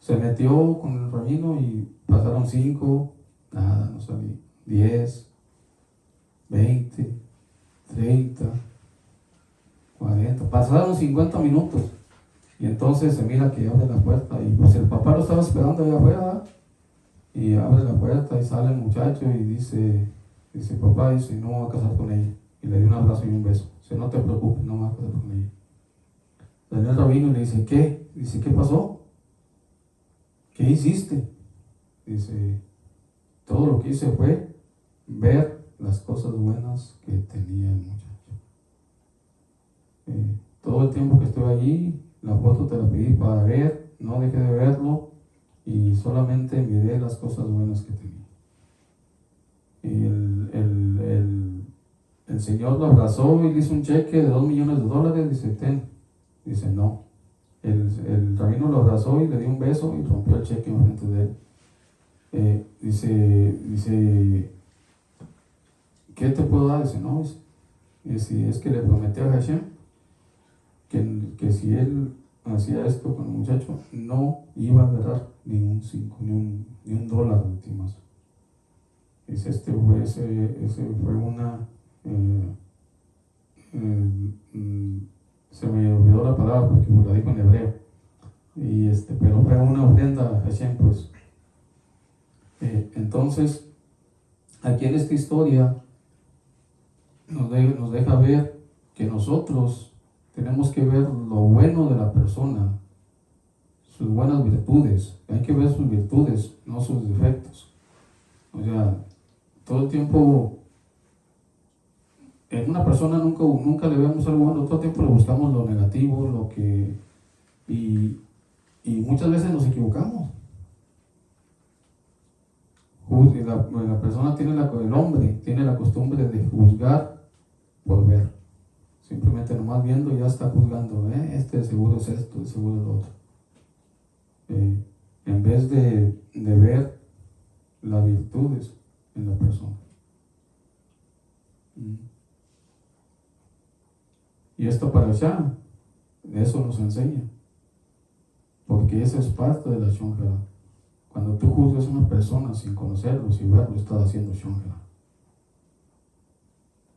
Se metió con el rabino y pasaron 5, nada, no salía. 10, 20, 30, 40, pasaron 50 minutos. Y entonces se mira que abre la puerta y pues el papá lo estaba esperando allá afuera, ¿verdad? Y abre la puerta y sale el muchacho y dice, papá, dice, no me voy a casar con ella. Y le dio un abrazo y un beso. Dice, no te preocupes, no me voy a casar con ella. Salió el rabino y le dice, ¿qué? Dice, ¿qué pasó? ¿Qué hiciste? Dice, todo lo que hice fue ver las cosas buenas que tenía el muchacho. Todo el tiempo que estuve allí, la foto te la pedí para ver, no dejé de verlo y solamente miré las cosas buenas que tenía. Y el Señor lo abrazó y le hizo un cheque de $2 millones. Dice, ten. Dice, no. El rabino lo abrazó y le dio un beso y rompió el cheque en frente de él. Dice, ¿qué te puedo dar? Dice, no. Dice, es que le prometí a Hashem que si él hacía esto con el muchacho, no iba a agarrar ni un dólar de ti más. Dice, ese fue una, se me olvidó la palabra porque me la dijo en hebreo, pero fue una ofrenda a Hashem, pues. Entonces, aquí en esta historia nos deja ver que nosotros tenemos que ver lo bueno de la persona, sus buenas virtudes. Hay que ver sus virtudes, no sus defectos. O sea, todo el tiempo, en una persona nunca le vemos algo bueno, todo el tiempo le buscamos lo negativo, y muchas veces nos equivocamos. la persona tiene el hombre tiene la costumbre de juzgar por ver. Simplemente nomás viendo ya está juzgando, este seguro es esto, seguro es lo otro. En vez de ver las virtudes en la persona. Y esto para allá, eso nos enseña. Porque eso es parte de la shonjara. Cuando tú juzgas a una persona sin conocerlo, sin verlo, estás haciendo shonjara.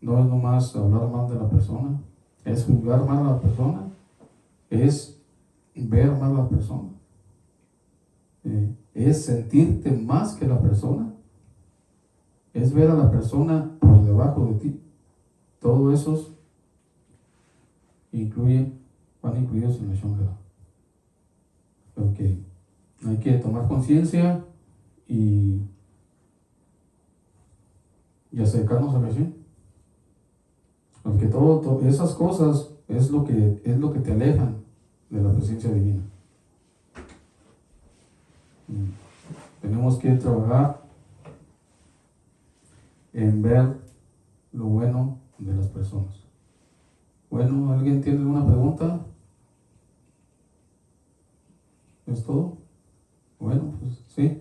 No es nomás hablar mal de la persona, es juzgar mal a la persona, es ver mal a la persona, es sentirte más que la persona, es ver a la persona por debajo de ti. Todo eso van incluidos en la shonjara. Okay. Hay que tomar conciencia y acercarnos a la Hashem. Porque todas esas cosas es lo que te alejan de la presencia divina. Tenemos que trabajar en ver lo bueno de las personas. Bueno, ¿alguien tiene alguna pregunta? ¿Es todo? Bueno, pues sí.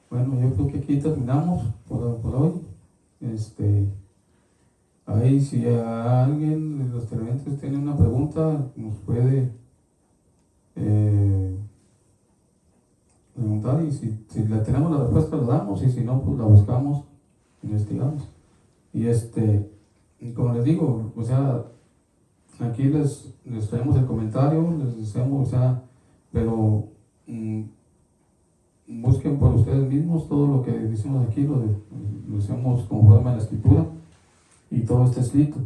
Bueno, yo creo que aquí terminamos por hoy. Ahí si alguien de los televidentes tiene una pregunta, nos puede preguntar, y si la tenemos la respuesta la damos, y si no, pues la buscamos, investigamos. Y como les digo, o sea, aquí les traemos el comentario, les decimos, o sea, pero busquen por ustedes mismos todo lo que decimos aquí, lo hacemos conforme a la escritura, y todo está escrito.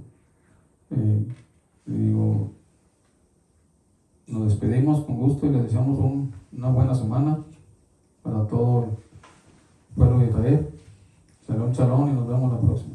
Digo, nos despedimos con gusto y les deseamos una buena semana para todo el pueblo de Israel. Shalom, shalom, y nos vemos la próxima.